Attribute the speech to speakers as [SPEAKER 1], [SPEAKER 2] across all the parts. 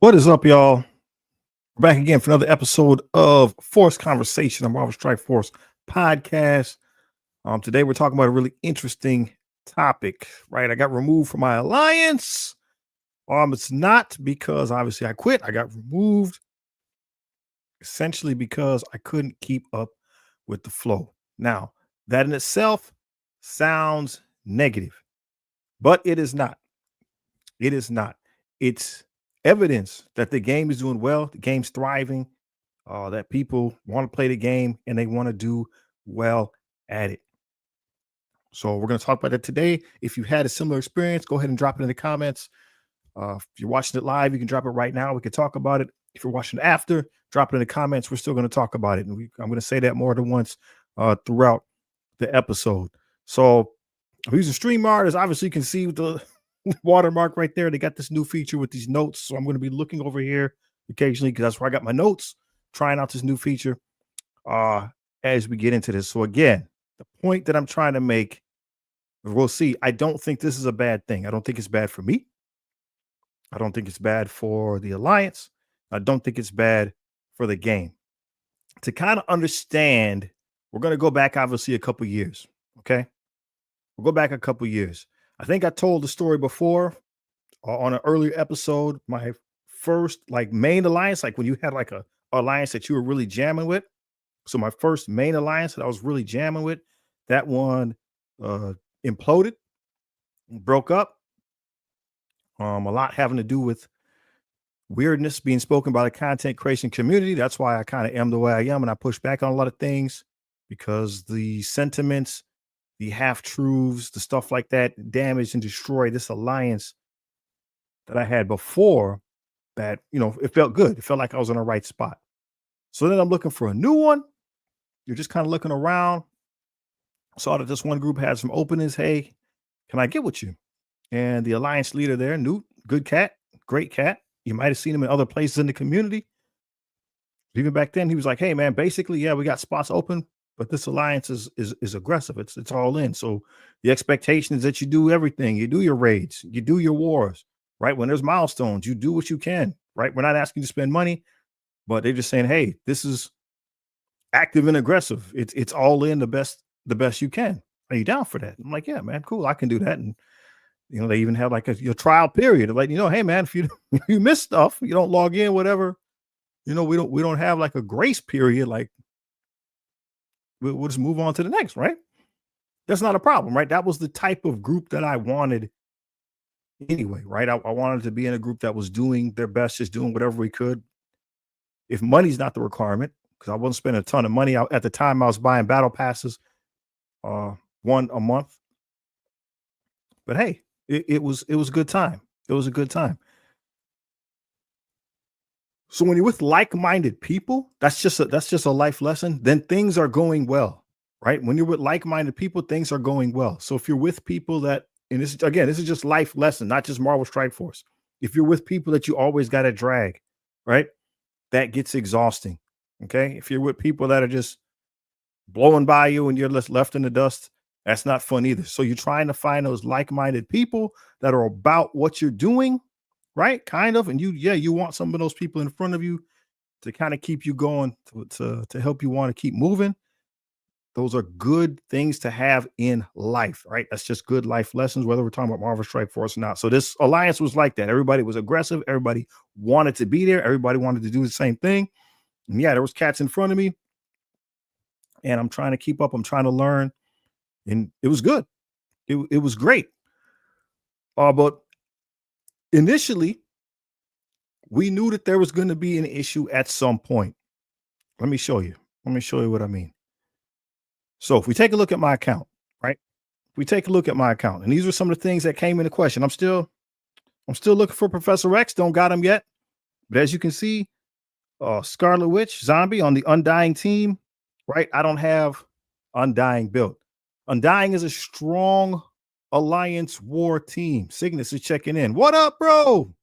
[SPEAKER 1] What is up, y'all? We're back again for another episode of Force Conversation on Marvel Strike Force podcast. Today we're talking about a really interesting topic, right? I got removed from my alliance. It's not because obviously I quit. I got removed essentially because I couldn't keep up with the flow. Now, that in itself sounds negative, but it is not. It is not. It's evidence that the game is doing well, the game's thriving, that people want to play the game and they want to do well at it. So we're going to talk about that today. If you had a similar experience, go ahead and drop it in the comments. If you're watching it live, you can drop it right now. We can talk about it. If you're watching it after, drop it in the comments. We're still going to talk about it. And I'm going to say that more than once throughout the episode. So I'm using StreamYard, as obviously you can see with the watermark right there. They got this new feature with these notes. So I'm going to be looking over here occasionally because that's where I got my notes, trying out this new feature as we get into this. So again, the point that I'm trying to make, we'll see. I don't think this is a bad thing. I don't think it's bad for me. I don't think it's bad for the alliance. I don't think it's bad for the game. To kind of understand, we're going to go back obviously a couple years. Okay. We'll go back a couple years. I think I told the story before on an earlier episode. My first like main alliance, like when you had like a alliance that you were really jamming with. So my first main alliance that I was really jamming with, that one imploded, broke up. A lot having to do with weirdness being spoken by the content creation community. That's why I kind of am the way I am, and I push back on a lot of things because the sentiments, the half truths, the stuff like that damage and destroy this alliance that I had before. That it felt good. It felt like I was in the right spot. So then I'm looking for a new one. You're just kind of looking around. Saw that this one group had some openings. Hey, can I get with you? And the alliance leader there, Newt, good cat, great cat. You might have seen him in other places in the community. Even back then, he was like, "Hey, man, basically, yeah, we got spots open, but this alliance is aggressive. It's all in. So the expectation is that you do everything. You do your raids, you do your wars, right? When there's milestones, you do what you can, right? We're not asking you to spend money, but they're just saying, hey, this is active and aggressive. It's all in the best you can. Are you down for that?" I'm like, "Yeah, man, cool. I can do that." And they even have like your trial period of like, hey, man, if you if you miss stuff, you don't log in, whatever. We don't have like a grace period. Like we'll just move on to the next, right? That's not a problem, right? That was the type of group that I wanted anyway, right? I wanted to be in a group that was doing their best, just doing whatever we could. If money's not the requirement, because I wasn't spending a ton of money out at the time, I was buying battle passes, one a month. But hey, it was a good time. It was a good time. So when you're with like-minded people, that's just a life lesson. Then things are going well, right? When you're with like-minded people, things are going well. So if you're with people that, and this is just life lesson, not just Marvel Strike Force. If you're with people that you always got to drag, right? That gets exhausting. Okay. If you're with people that are just blowing by you and you're just left in the dust, that's not fun either. So you're trying to find those like-minded people that are about what you're doing, right? Kind of. And you want some of those people in front of you to kind of keep you going, to help you want to keep moving. Those are good things to have in life, right? That's just good life lessons, whether we're talking about Marvel Strike Force or not. So this alliance was like that. Everybody was aggressive. Everybody wanted to be there. Everybody wanted to do the same thing. And yeah, there was cats in front of me, and I'm trying to keep up. I'm trying to learn, and it was good. It was great. But initially, we knew that there was going to be an issue at some point. Let me show you. Let me show you what I mean. So if we take a look at my account, right? If we take a look at my account, and these are some of the things that came into question. I'm still looking for Professor X. Don't got him yet. But as you can see, Scarlet Witch, Zombie on the Undying team, right? I don't have Undying built. Undying is a strong Alliance War team. Cygnus is checking in. What up, bro?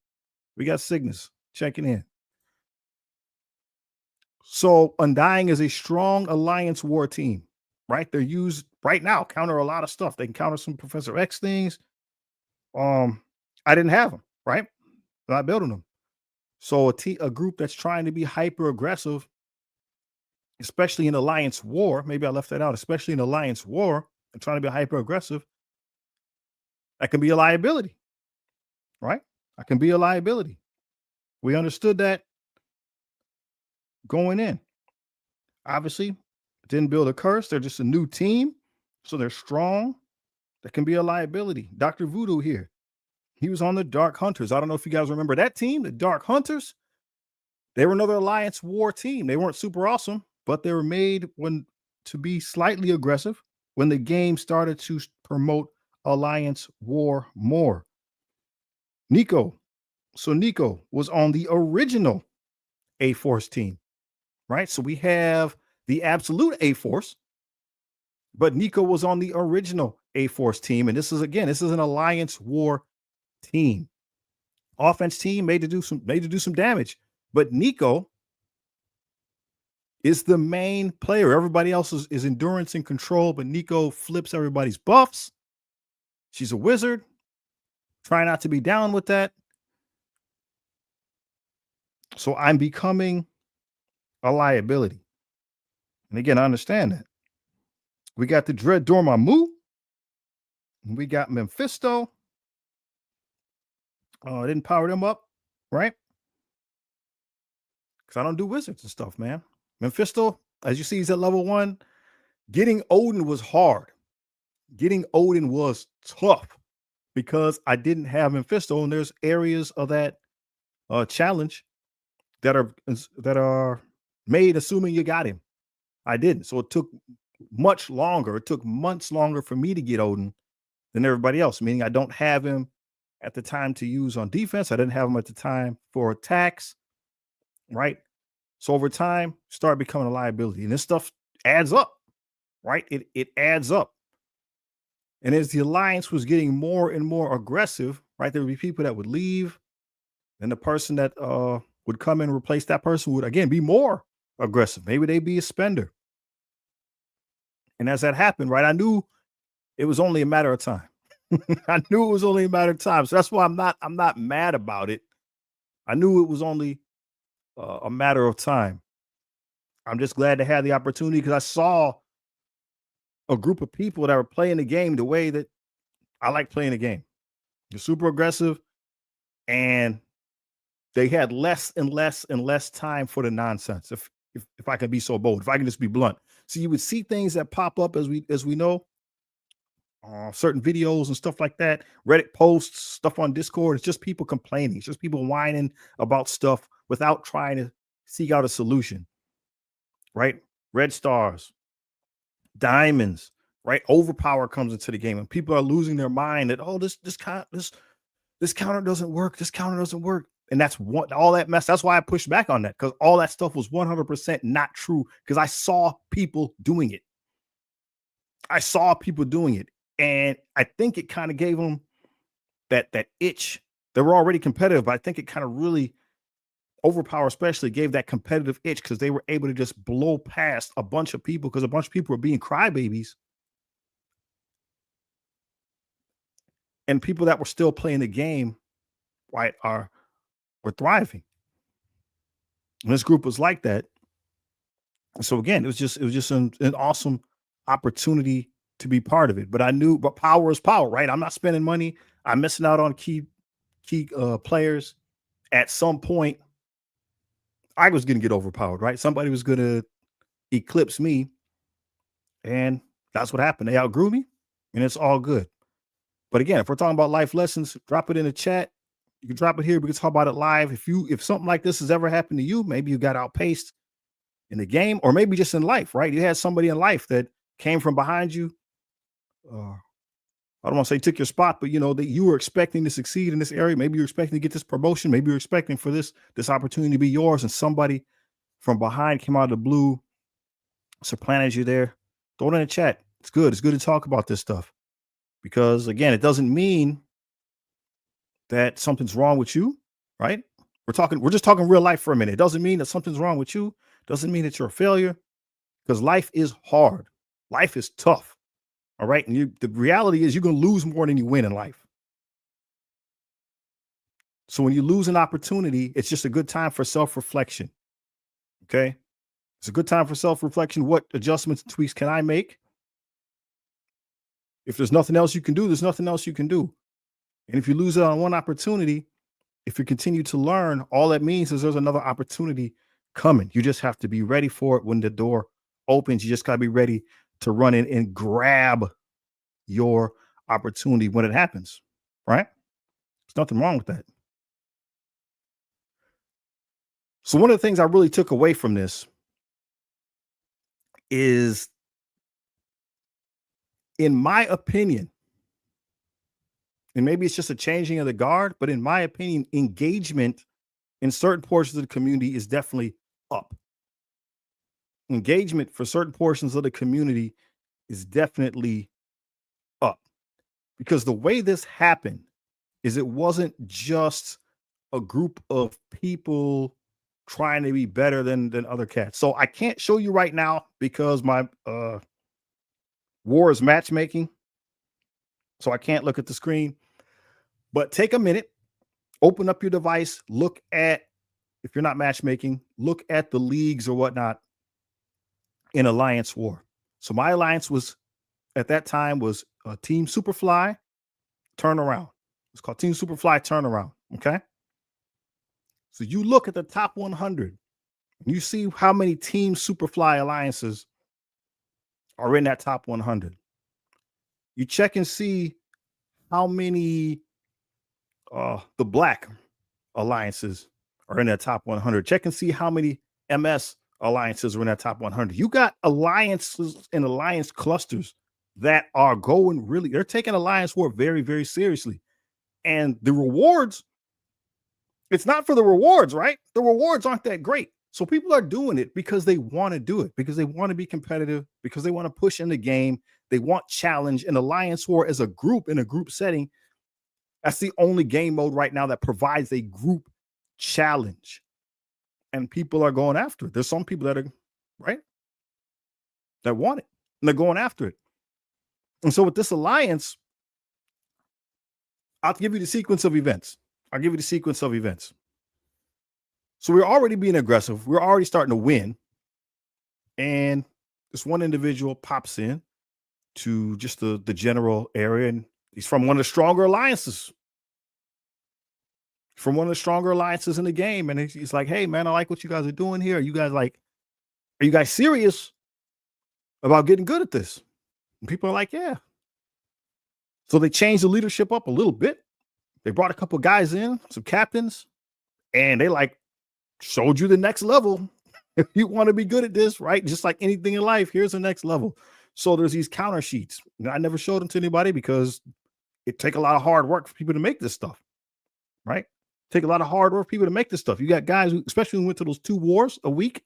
[SPEAKER 1] We got Cygnus checking in. So Undying is a strong Alliance War team, right? They're used right now, counter a lot of stuff. They can counter some Professor X things. I didn't have them, right? I'm not building them. So a group that's trying to be hyper aggressive, especially in alliance war, maybe I left that out, especially in alliance war and trying to be hyper aggressive, that can be a liability, right? That can be a liability. We understood that going in. Obviously, didn't build a curse. They're just a new team. So they're strong. That can be a liability. Dr. Voodoo here. He was on the Dark Hunters. I don't know if you guys remember that team, the Dark Hunters. They were another Alliance War team. They weren't super awesome, but they were made when to be slightly aggressive when the game started to promote Alliance War more. Nico. So Nico was on the original A Force team, right? So we have the absolute A Force, but Nico was on the original A Force team. And this is an Alliance War team. Offense team made to do some damage. But Nico is the main player. Everybody else is endurance and control, but Nico flips everybody's buffs. She's a wizard. Try not to be down with that. So I'm becoming a liability. And again, I understand that. We got the Dread Dormammu. We got Mephisto. I didn't power them up, right? Because I don't do wizards and stuff, man. Mephisto, as you see, he's at level 1. Getting Odin was hard. Getting Odin was tough because I didn't have Mephisto, and there's areas of that challenge that are made assuming you got him. I didn't, so it took much longer. It took months longer for me to get Odin than everybody else. Meaning I don't have him at the time to use on defense. I didn't have him at the time for attacks, right? So over time, start becoming a liability, and this stuff adds up, right? It adds up. And as the alliance was getting more and more aggressive, right, there would be people that would leave, and the person that would come in and replace that person would again be more aggressive. Maybe they'd be a spender. And as that happened, right, I knew it was only a matter of time. I knew it was only a matter of time. So that's why I'm not mad about it. I knew it was only a matter of time. I'm just glad to have the opportunity because I saw a group of people that were playing the game the way that I like playing the game. They're super aggressive, and they had less and less and less time for the nonsense. If I can be so bold, if I can just be blunt. So you would see things that pop up as we know, certain videos and stuff like that, Reddit posts, stuff on Discord. It's just people complaining. It's just people whining about stuff without trying to seek out a solution. Right? Red stars, diamonds, right? Overpower comes into the game, and people are losing their mind that this counter doesn't work. This counter doesn't work. And that's what all that mess. That's why I pushed back on that, because all that stuff was 100% not true. Because I saw people doing it. I saw people doing it. And I think it kind of gave them that itch. They were already competitive, but I think it kind of really overpower, especially, gave that competitive itch because they were able to just blow past a bunch of people because a bunch of people were being crybabies. And people that were still playing the game, right, were thriving. And this group was like that. So again, it was just an awesome opportunity to be part of it. But I knew, but power is power, right? I'm not spending money. I'm missing out on key players. At some point, I was going to get overpowered, right? Somebody was going to eclipse me, and that's what happened. They outgrew me, and it's all good. But again, if we're talking about life lessons, drop it in the chat. You can drop it here. We can talk about it live. If something like this has ever happened to you, maybe you got outpaced in the game, or maybe just in life, right? You had somebody in life that came from behind you. I don't want to say took your spot, but that you were expecting to succeed in this area. Maybe you're expecting to get this promotion. Maybe you're expecting for this opportunity to be yours, and somebody from behind came out of the blue, supplanted you there. Throw it in the chat. It's good. It's good to talk about this stuff because, again, it doesn't mean that something's wrong with you, right? We're just talking real life for a minute. It doesn't mean that something's wrong with you. Doesn't mean that you're a failure, because life is hard. Life is tough. All right. And the reality is you're going to lose more than you win in life. So when you lose an opportunity, it's just a good time for self-reflection. Okay. It's a good time for self-reflection. What adjustments and tweaks can I make? If there's nothing else you can do, there's nothing else you can do. And if you lose it on one opportunity, if you continue to learn, all that means is there's another opportunity coming. You just have to be ready for it when the door opens. You just got to be ready to run in and grab your opportunity when it happens, right? There's nothing wrong with that. So, one of the things I really took away from this is, in my opinion, and maybe it's just a changing of the guard, but in my opinion, engagement in certain portions of the community is definitely up. Engagement for certain portions of the community is definitely up, because the way this happened is it wasn't just a group of people trying to be better than other cats. So I can't show you right now because my war is matchmaking. So I can't look at the screen. But take a minute, open up your device, look at, if you're not matchmaking, look at the leagues or whatnot in Alliance War. So my alliance was, at that time, was Team Superfly Turnaround. It's called Team Superfly Turnaround. Okay. So you look at the top 100, and you see how many Team Superfly alliances are in that top 100. You check and see how many the black alliances are in that top 100. Check and see how many MS alliances are in that top 100. You got alliances and alliance clusters that are going really, they're taking alliance war very, very seriously. And the rewards, it's not for the rewards, right? The rewards aren't that great. So people are doing it because they want to do it, because they want to be competitive, because they want to push in the game. They want challenge. And Alliance War as a group, in a group setting, that's the only game mode right now that provides a group challenge. And people are going after it. There's some people that are, right, that want it, and they're going after it. And so with this alliance, I'll give you the sequence of events. I'll give you the sequence of events. So we're already being aggressive. We're already starting to win. And this one individual pops in to just the general area, and he's from one of the stronger alliances. From one of the stronger alliances in the game. And he's like, hey, man, I like what you guys are doing here. Are you guys serious about getting good at this? And people are like, yeah. So they changed the leadership up a little bit. They brought a couple guys in, some captains, and they like showed you the next level. If you want to be good at this, right? Just like anything in life, here's the next level. So there's these counter sheets. And I never showed them to anybody because it take a lot of hard work for people to make this stuff, right? Take a lot of hard work for people to make this stuff. You got guys who, especially when we went to those 2 wars a week,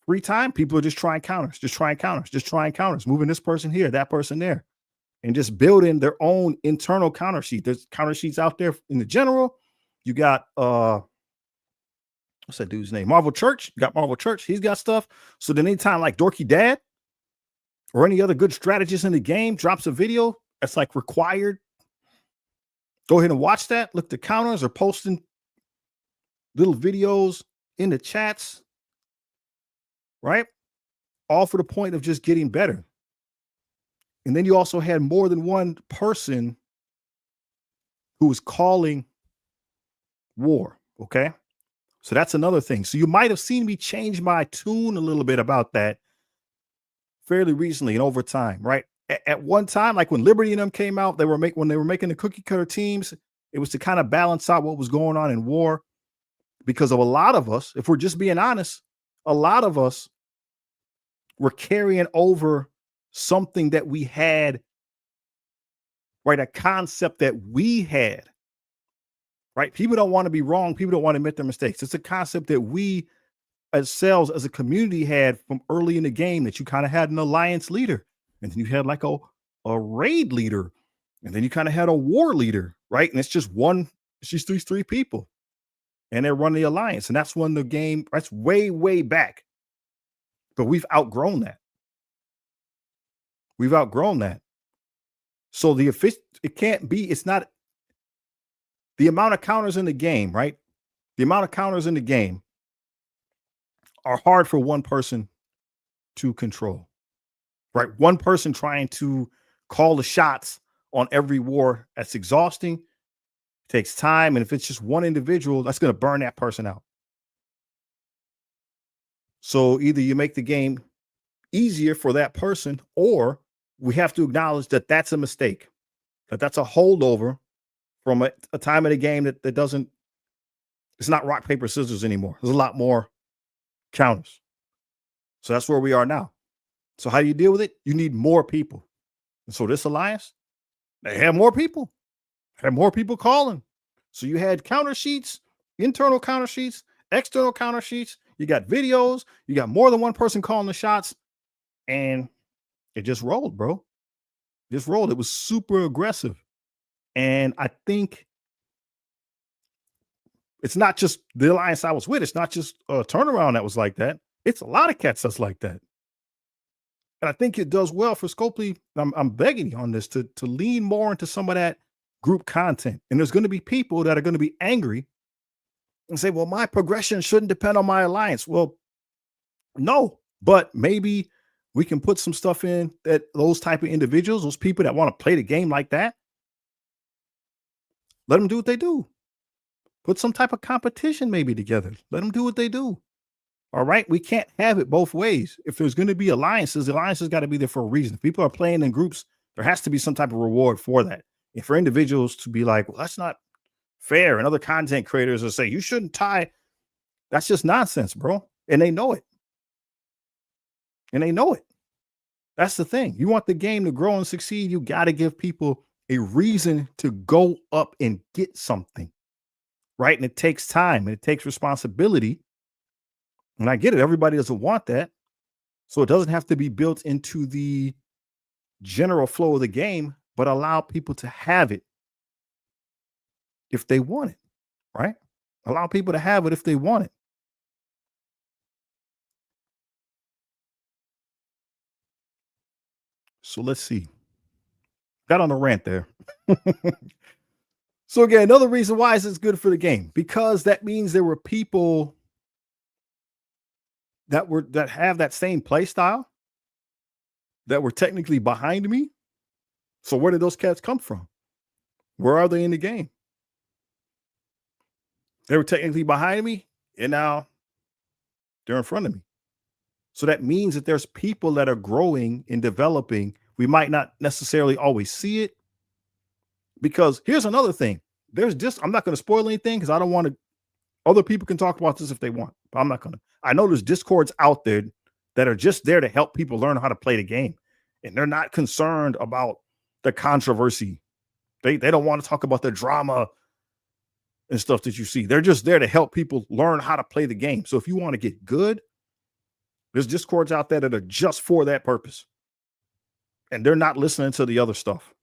[SPEAKER 1] free time, people are just trying counters, moving this person here, that person there, and just building their own internal counter sheet. There's counter sheets out there in the general. You got what's that dude's name? Marvel Church. You got Marvel Church. He's got stuff. So then anytime like Dorky Dad or any other good strategist in the game drops a video that's like required, go ahead and watch that. Look, the counters are posting little videos in the chats, right? All for the point of just getting better. And then you also had more than one person who was calling war. Okay. So that's another thing. So you might have seen me change my tune a little bit about that fairly recently and over time, right? At one time, like when Liberty and them came out, when they were making the cookie cutter teams, it was to kind of balance out what was going on in war, because of a lot of us, if we're just being honest, a lot of us were carrying over something that we had, right? A concept that we had, right? People don't want to be wrong. People don't want to admit their mistakes. It's a concept that we ourselves as a community had from early in the game, that you kind of had an alliance leader, and then you had like a raid leader, and then you kind of had a war leader, right? And it's just these 3 people, and they're running the alliance. And that's when the game, that's way, way back. But we've outgrown that. So it can't be, it's not, The amount of counters in the game, right? The amount of counters in the game are hard for one person to control, right? One person trying to call the shots on every war, that's exhausting, takes time. And if it's just one individual, that's going to burn that person out. So either you make the game easier for that person, or we have to acknowledge that that's a mistake, that that's a holdover from a time of the game that doesn't, it's not rock, paper, scissors anymore. There's a lot more counters. So that's where we are now. So how do you deal with it? You need more people. And so this alliance, they have more people, had more people calling. So you had counter sheets, internal counter sheets, external counter sheets. You got videos. You got more than one person calling the shots, and it just rolled, bro. Just rolled. It was super aggressive, and I think it's not just the alliance I was with. It's not just a turnaround that was like that. It's a lot of cats that's like that. And I think it does well for Scopely. I'm begging you on this to lean more into some of that group content. And there's going to be people that are going to be angry and say, well, my progression shouldn't depend on my alliance. Well, no, but maybe we can put some stuff in that those type of individuals, those people that want to play the game like that, let them do what they do. Put some type of competition maybe together. Let them do what they do. All right. We can't have it both ways. If there's going to be alliances, the alliances got to be there for a reason. If people are playing in groups, there has to be some type of reward for that. And for individuals to be like, well, that's not fair. And other content creators will say, you shouldn't tie. That's just nonsense, bro. And they know it. And they know it. That's the thing. You want the game to grow and succeed, you got to give people a reason to go up and get something. Right. And it takes time and it takes responsibility. And I get it. Everybody doesn't want that. So it doesn't have to be built into the general flow of the game, but allow people to have it if they want it, right? Allow people to have it if they want it. So let's see. Got on a rant there. So again, another reason why is this good for the game, because that means there were people that have that same play style that were technically behind me. So where did those cats come from? Where are they in the game? They were technically behind me, and now they're in front of me. So that means that there's people that are growing and developing. We might not necessarily always see it, because here's another thing. There's just, I'm not going to spoil anything because I don't want to, other people can talk about this if they want, but I'm not going to. I know there's discords out there that are just there to help people learn how to play the game. And they're not concerned about the controversy. They don't want to talk about the drama and stuff that you see. They're just there to help people learn how to play the game. So if you want to get good, there's discords out there that are just for that purpose. And they're not listening to the other stuff.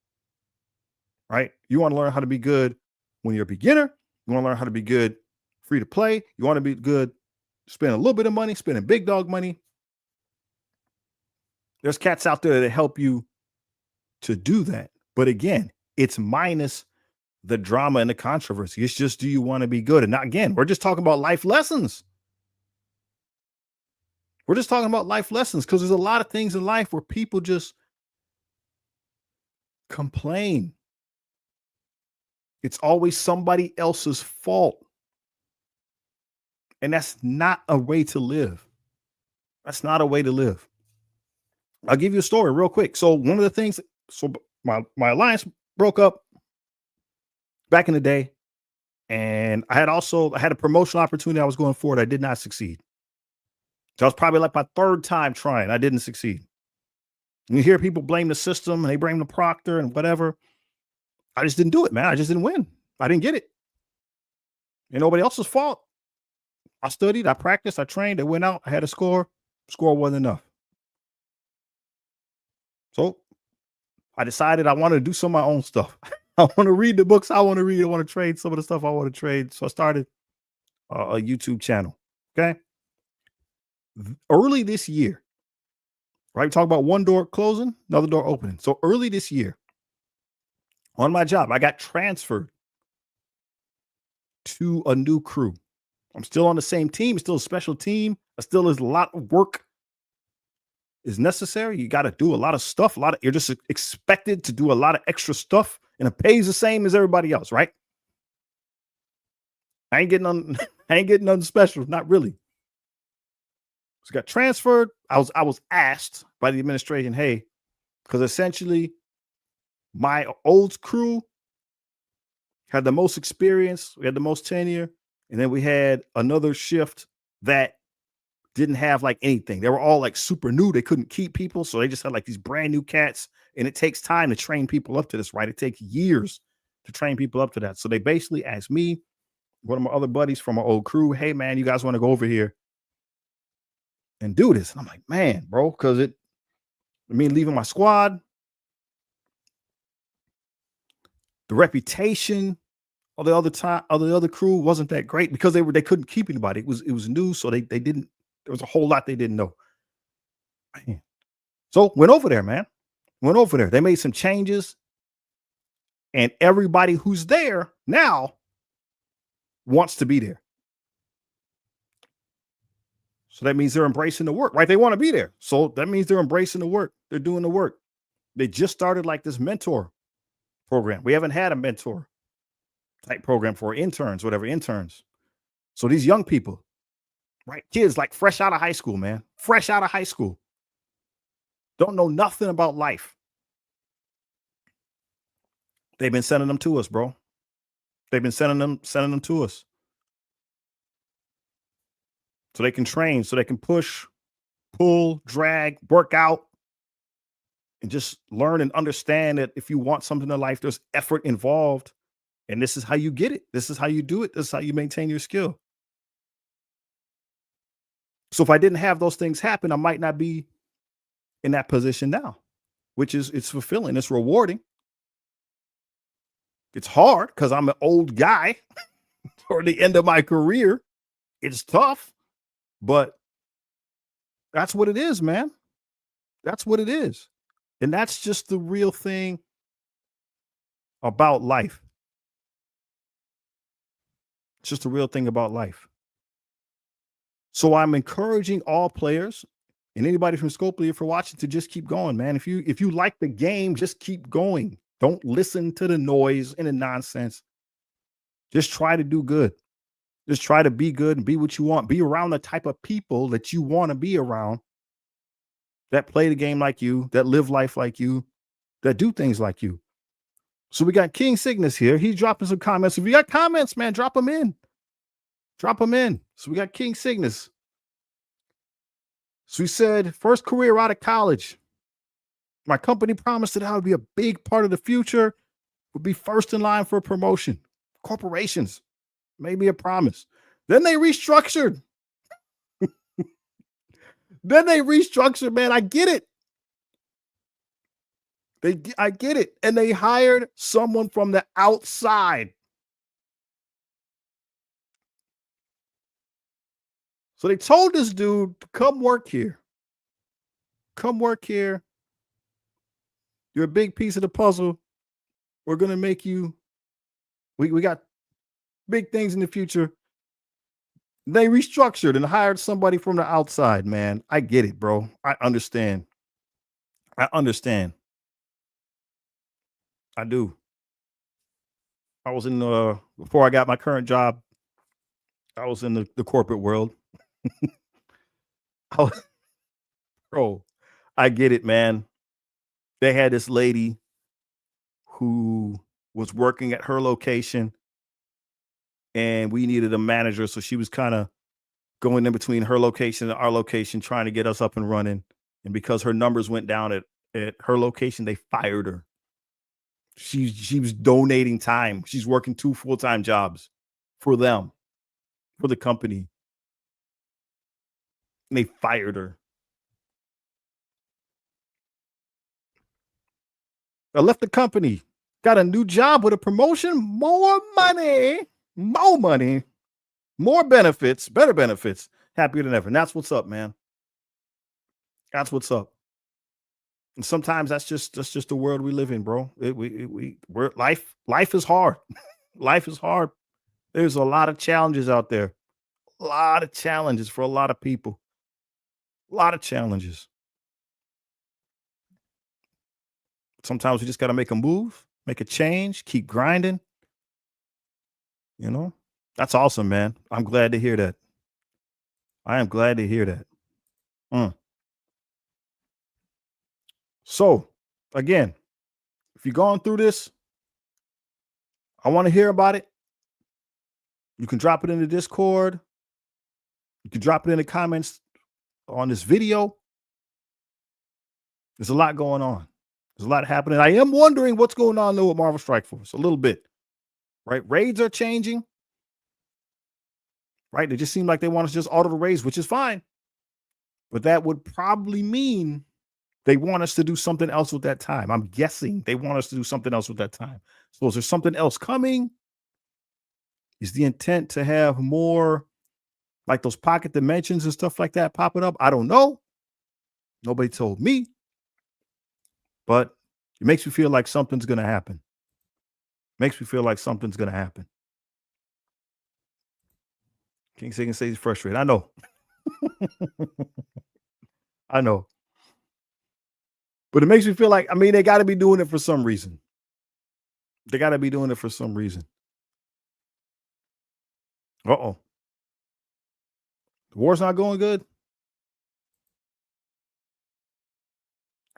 [SPEAKER 1] Right? You want to learn how to be good when you're a beginner. You want to learn how to be good free to play. You want to be good, spend a little bit of money, spending big dog money. There's cats out there that help you to do that. But again, it's minus the drama and the controversy. It's just, do you want to be good? And not, again, we're just talking about life lessons. We're just talking about life lessons, because there's a lot of things in life where people just complain. It's always somebody else's fault. And that's not a way to live. That's not a way to live. I'll give you a story real quick. So one of the things, so my alliance broke up back in the day. And I had a promotional opportunity I was going for it. I did not succeed. So I was probably like my third time trying. I didn't succeed. And you hear people blame the system and they blame the proctor and whatever. I just didn't do it, man. I just didn't win. I didn't get it. And nobody else's fault. I studied, I practiced, I trained, I went out, I had a score. Score wasn't enough. So I decided I wanted to do some of my own stuff. I want to read the books I want to read. I want to trade some of the stuff I want to trade. So I started a YouTube channel. Okay. Early this year, right? Talk about one door closing, another door opening. So early this year, on my job, I got transferred to a new crew. I'm still on the same team, it's still a special team. I still is a lot of work is necessary. You got to do a lot of stuff. You're just expected to do a lot of extra stuff, and it pays the same as everybody else, right? I ain't getting on. I ain't getting nothing special. Not really. So got transferred. I was asked by the administration, hey, because essentially my old crew had the most experience, we had the most tenure, and then we had another shift that didn't have like anything. They were all like super new. They couldn't keep people, so they just had like these brand new cats. And it takes time to train people up to this, right? It takes years to train people up to that. So they basically asked me, one of my other buddies from my old crew, hey man, you guys want to go over here and do this? And I'm like, man, bro, because leaving my squad, the reputation of the other crew wasn't that great because they couldn't keep anybody. It was new, so they didn't. There was a whole lot they didn't know. Man. So went over there, man. Went over there. They made some changes, and everybody who's there now wants to be there. So that means they're embracing the work, right? They want to be there. So that means they're embracing the work. They're doing the work. They just started like this mentor program. We haven't had a mentor type program for interns, whatever interns. So these young people, right? Kids like fresh out of high school, man. Fresh out of high school. Don't know nothing about life. They've been sending them to us, bro. They've been sending them to us. So they can train, so they can push, pull, drag, work out, and just learn and understand that if you want something in life, there's effort involved. And this is how you get it. This is how you do it. This is how you maintain your skill. So if I didn't have those things happen, I might not be in that position now, which is it's fulfilling, it's rewarding. It's hard because I'm an old guy toward the end of my career. It's tough, but that's what it is, man. That's what it is. And that's just the real thing about life. It's just the real thing about life. So I'm encouraging all players and anybody from Scopely, if you're watching, to just keep going, man. If you like the game, just keep going. Don't listen to the noise and the nonsense. Just try to do good. Just try to be good and be what you want. Be around the type of people that you want to be around, that play the game like you, that live life like you, that do things like you. So we got King Cygnus here. He's dropping some comments. If you got comments, man, drop them in. Drop them in. So we got King Cygnus. So he said, first career out of college. My company promised that I would be a big part of the future, would be first in line for a promotion. Corporations made me a promise. Then they restructured. Man. I get it. I get it. And they hired someone from the outside. So they told this dude to come work here. Come work here. You're a big piece of the puzzle. We're going to make you, we got big things in the future. They restructured and hired somebody from the outside, man. I get it, bro. I understand. I do. I was before I got my current job, I was in the corporate world. I was, bro, I get it, man. They had this lady who was working at her location and we needed a manager. So she was kind of going in between her location and our location, trying to get us up and running. And because her numbers went down at her location, they fired her. She was donating time. She's working 2 full-time jobs for them, for the company. And they fired her. I left the company, got a new job with a promotion, more money, more benefits, better benefits, happier than ever. And that's what's up, man. That's what's up. And sometimes that's just the world we live in, bro. Life is hard. Life is hard. There's a lot of challenges out there. A lot of challenges for a lot of people. A lot of challenges. Sometimes we just got to make a move, make a change, keep grinding, you know? That's awesome, man. I'm glad to hear that. I am glad to hear that. Mm. So, again, if you're going through this, I want to hear about it. You can drop it in the Discord. You can drop it in the comments on this video. There's a lot going on. There's a lot happening. I am wondering what's going on though with Marvel Strike Force a little bit, right? Raids are changing, right? They just seem like they want us to just auto the raids, which is fine. But that would probably mean they want us to do something else with that time. I'm guessing they want us to do something else with that time. So is there something else coming? Is the intent to have more like those pocket dimensions and stuff like that popping up? I don't know. Nobody told me, but it makes me feel like something's going to happen. Makes me feel like something's going to happen. King Sig say he's frustrated. I know. I know. But it makes me feel like, I mean, they got to be doing it for some reason. They got to be doing it for some reason. Uh-oh. The war's not going good.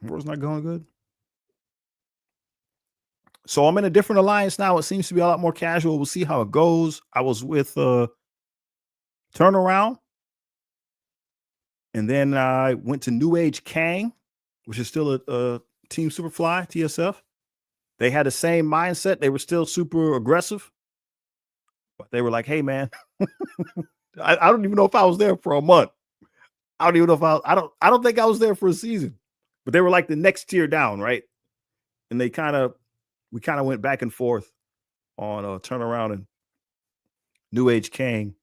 [SPEAKER 1] The war's not going good. So I'm in a different alliance now. It seems to be a lot more casual. We'll see how it goes. I was with Turnaround, and then I went to New Age Kang, which is still a Team Superfly, TSF. They had the same mindset. They were still super aggressive, but they were like, hey, man, I don't even know if I was there for a month. I don't even know if I don't think I was there for a season, but they were like the next tier down, right? And we kind of went back and forth on Turnaround and New Age Kang.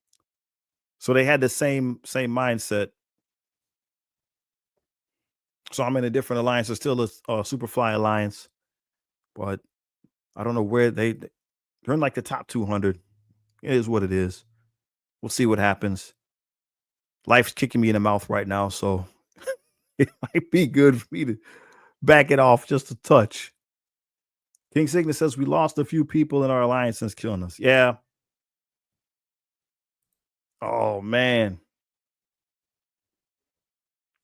[SPEAKER 1] So they had the same mindset. So I'm in a different alliance. It's still a Superfly alliance, but I don't know where they're in like the top 200. It is what it is. We'll see what happens. Life's kicking me in the mouth right now, so it might be good for me to back it off just a touch. King Cygnus says we lost a few people in our alliance since killing us. Yeah. Oh man.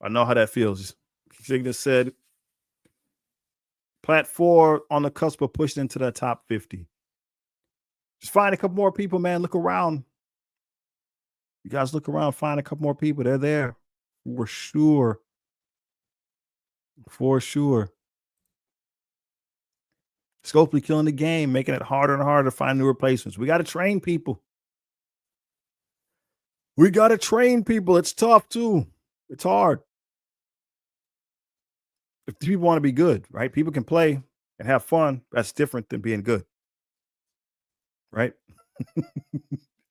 [SPEAKER 1] I know how that feels. King Cygnus said Plat 4 on the cusp of pushing into the top 50. Just find a couple more people, man. Look around. You guys look around, find a couple more people. They're there for sure. For sure. Scopely killing the game, making it harder and harder to find new replacements. We got to train people. We got to train people. It's tough too. It's hard. If people want to be good, right? People can play and have fun. That's different than being good, right?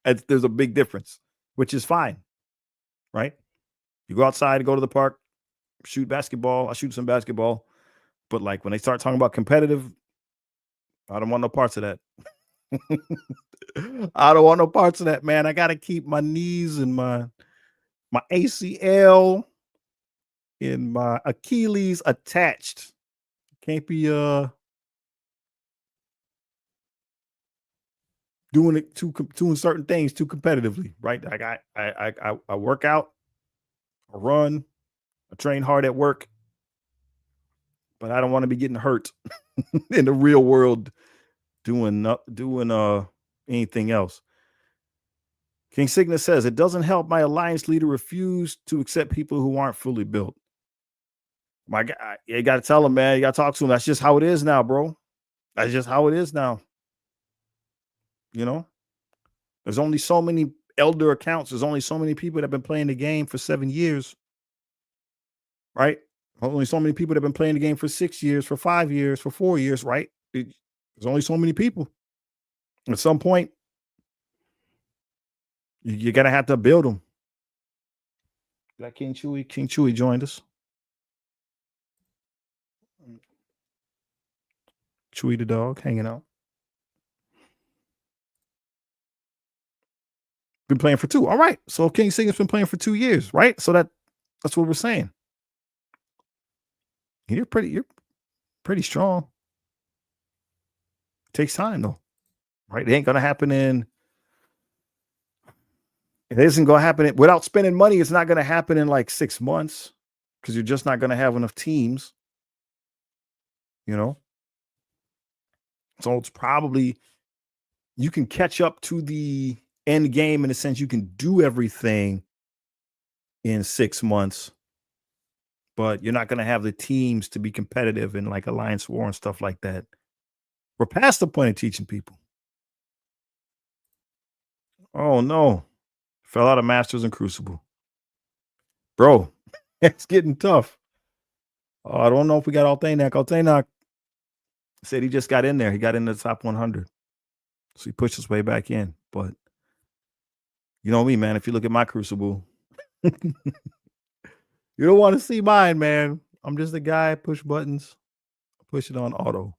[SPEAKER 1] There's a big difference, which is fine, right? You go outside, go to the park, shoot basketball. I shoot some basketball, but like when they start talking about competitive, I don't want no parts of that. I don't want no parts of that, man. I got to keep my knees and my ACL and my Achilles attached. Can't be doing certain things too competitively, right? Like I work out, I run, I train hard at work, but I don't want to be getting hurt in the real world doing anything else. King Cygnus says it doesn't help my alliance leader refuse to accept people who aren't fully built. My guy, you got to tell him, man. You got to talk to him. That's just how it is now, bro. That's just how it is now. You know, there's only so many elder accounts. There's only so many people that have been playing the game for 7 years, right? Only so many people that have been playing the game for 6 years, for 5 years, for 4 years, right? There's only so many people. At some point, you're gonna have to build them. That King Chewy. King Chewy joined us. Chewy the dog hanging out. Been playing for 2. All right. So King Singer's been playing for 2 years, right? So that's what we're saying. You're pretty strong. Takes time though, right? It ain't gonna happen it isn't gonna happen without spending money. It's not gonna happen in like 6 months because you're just not gonna have enough teams, you know. So it's probably you can catch up to the end game in the sense you can do everything in 6 months, but you're not gonna have the teams to be competitive in like Alliance War and stuff like that. We're past the point of teaching people. Oh no. Fell out of Masters and Crucible. Bro, it's getting tough. Oh, I don't know if we got Altenak. Altenak said he just got in there. He got into the top 100. So he pushed his way back in. But you know me, man. If you look at my Crucible, you don't want to see mine, man. I'm just a guy, push buttons, push it on auto.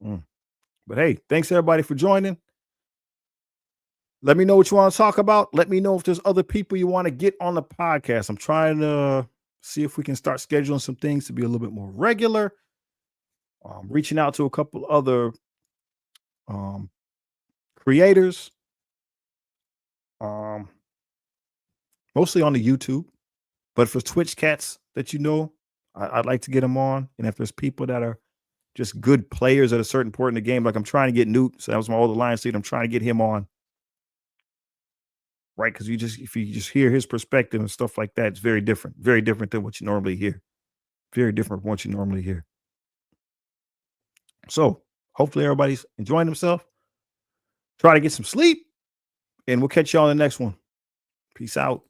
[SPEAKER 1] Mm. But hey, thanks everybody for joining. Let me know what you want to talk about. Let me know if there's other people you want to get on the podcast. I'm trying to see if we can start scheduling some things to be a little bit more regular. Reaching out to a couple other um, creators, um, mostly on the YouTube. But for Twitch cats that you know, I'd like to get them on. And if there's people that are just good players at a certain point in the game, like I'm trying to get Newt. So that was my old Alliance lead. I'm trying to get him on. Right. Because if you just hear his perspective and stuff like that, it's very different than what you normally hear. Very different from what you normally hear. So hopefully everybody's enjoying themselves. Try to get some sleep. And we'll catch you on the next one. Peace out.